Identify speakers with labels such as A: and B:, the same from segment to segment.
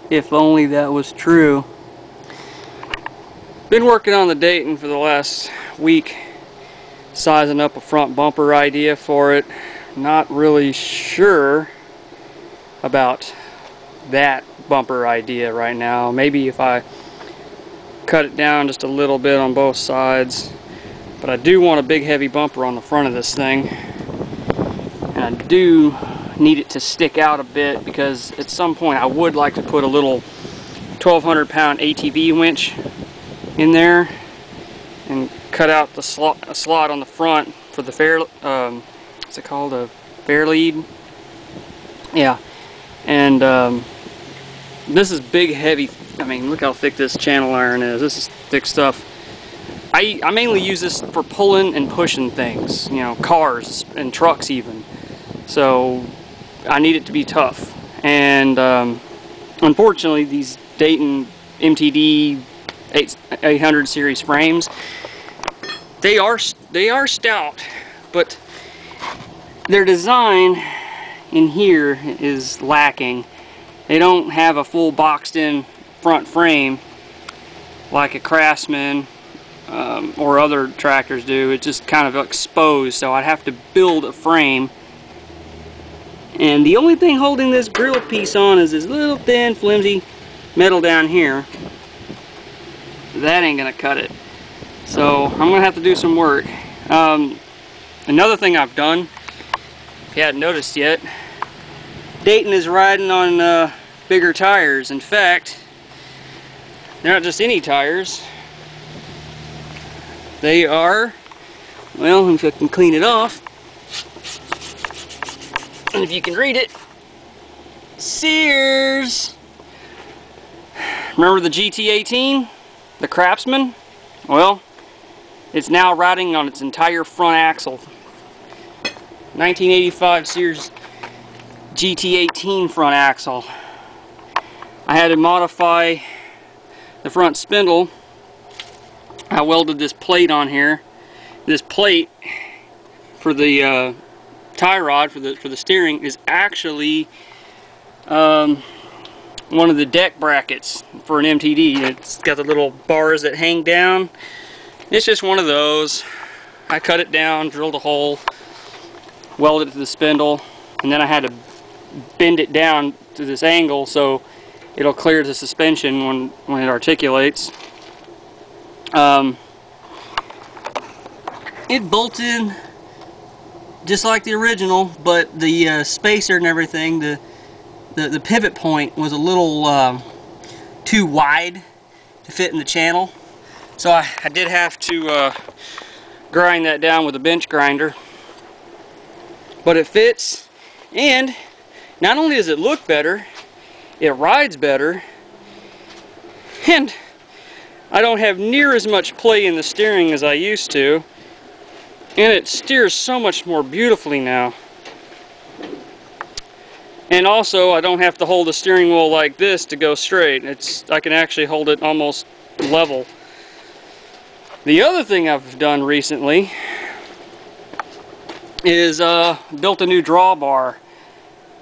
A: If only that was true. Been working on the Dayton for the last week, sizing up a front bumper idea for it. Not really sure about that bumper idea right now. Maybe if I cut it down just a little bit on both sides. But I do want a big heavy bumper on the front of this thing. And I do need it to stick out a bit because at some point I would like to put a little 1,200 pound ATV winch in there and cut out the slot on the front for the what's it called, a fair lead? Yeah. And this is big heavy. I mean, look how thick this channel iron is. This is thick stuff. I mainly use this for pulling and pushing things, you know, cars and trucks even. So I need it to be tough. And unfortunately, these Dayton MTD 800 series frames, they are stout, but their design in here is lacking. They don't have a full boxed in front frame like a Craftsman or other tractors do. It's just kind of exposed, so I'd have to build a frame. And the only thing holding this grill piece on is this little thin flimsy metal down here. That ain't gonna cut it. So I'm gonna have to do some work. Another thing I've done, if you hadn't noticed yet, Dayton is riding on bigger tires. In fact, they're not just any tires. They are, well, if I can clean it off, and if you can read it, Sears. Remember the GT18, the crapsman? Well, it's now riding on its entire front axle. 1985 Sears GT18 front axle. I had to modify the front spindle. I welded this plate on here. This plate for the tie rod for the steering is actually one of the deck brackets for an MTD. It's got the little bars that hang down. It's just one of those. I cut it down, drilled a hole, welded it to the spindle, and then I had to bend it down to this angle so it'll clear the suspension when it articulates. It bolted just like the original, but the spacer and everything, the pivot point was a little too wide to fit in the channel. So I did have to grind that down with a bench grinder. But it fits, and not only does it look better, it rides better, and I don't have near as much play in the steering as I used to, and it steers so much more beautifully now. And also, I don't have to hold the steering wheel like this to go straight. I can actually hold it almost level. The other thing I've done recently is built a new drawbar.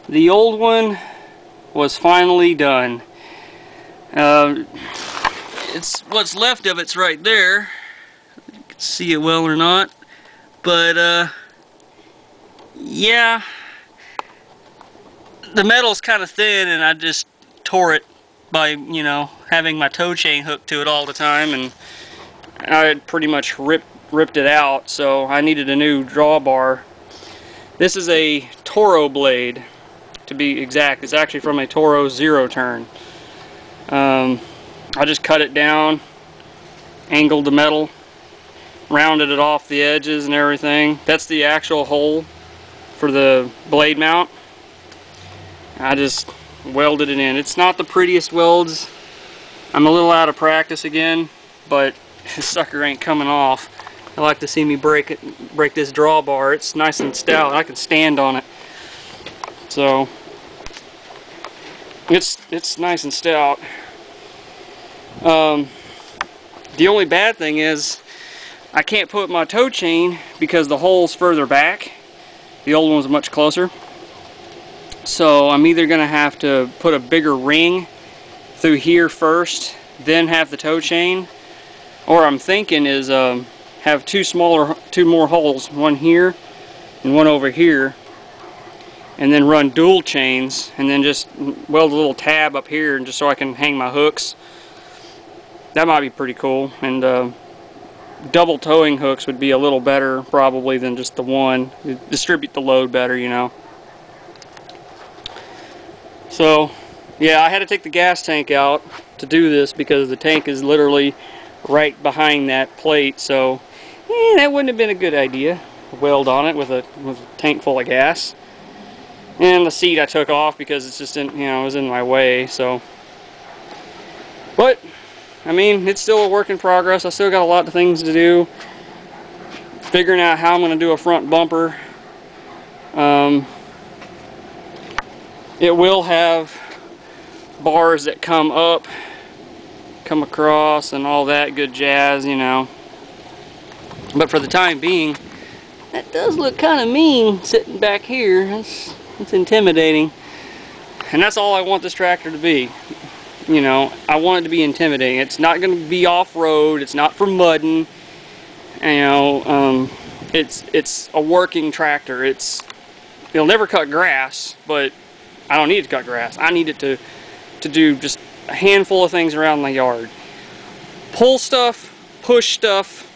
A: The old one was finally done. It's what's left of it's right there. You can see it well or not, but yeah, the metal's kind of thin, and I just tore it by, you know, having my tow chain hooked to it all the time, and I had pretty much ripped it out, so I needed a new drawbar. This is a Toro blade, to be exact. It's actually from a Toro zero turn. I just cut it down, angled the metal, rounded it off the edges and everything. That's the actual hole for the blade mount. I just welded it in. It's not the prettiest welds. I'm a little out of practice again, but this sucker ain't coming off. I like to see me break this drawbar. It's nice and stout. I can stand on it. So it's nice and stout. The only bad thing is I can't put my tow chain because the hole's further back. The old one was much closer. So I'm either going to have to put a bigger ring through here first, then have the tow chain. Or I'm thinking is have two more holes, one here and one over here, and then run dual chains, and then just weld a little tab up here, and just so I can hang my hooks. That might be pretty cool. And double towing hooks would be a little better probably than just the one. Distribute the load better, you know. So yeah, I had to take the gas tank out to do this because the tank is literally right behind that plate. So that wouldn't have been a good idea. Weld on it with a tank full of gas. And the seat I took off because it's just in, you know, it was in my way. So, but I mean, it's still a work in progress. I still got a lot of things to do. Figuring out how I'm going to do a front bumper. It will have bars that come up, come across, and all that good jazz, you know. But for the time being, that does look kind of mean sitting back here. It's intimidating. And that's all I want this tractor to be. You know, I want it to be intimidating. It's not going to be off-road. It's not for mudding. You know, it's a working tractor. It'll never cut grass, but I don't need it to cut grass. I need it to do just a handful of things around my yard. Pull stuff, push stuff,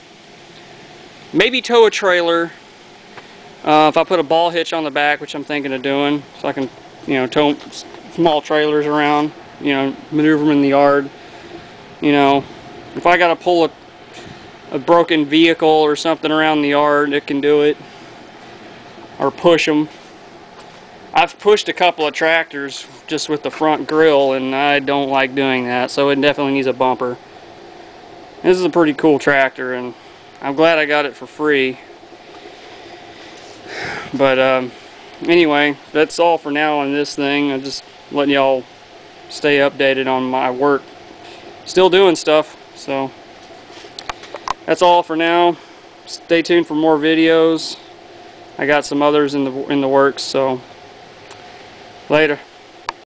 A: maybe tow a trailer. If I put a ball hitch on the back, which I'm thinking of doing, so I can, you know, tow small trailers around, you know, maneuver them in the yard. You know, if I got to pull a broken vehicle or something around the yard, it can do it. Or push them. I've pushed a couple of tractors just with the front grille, and I don't like doing that, so it definitely needs a bumper. This is a pretty cool tractor, and I'm glad I got it for free. But anyway, that's all for now on this thing. I'm just letting y'all stay updated on my work. Still doing stuff, so that's all for now. Stay tuned for more videos. I got some others in the works, so later.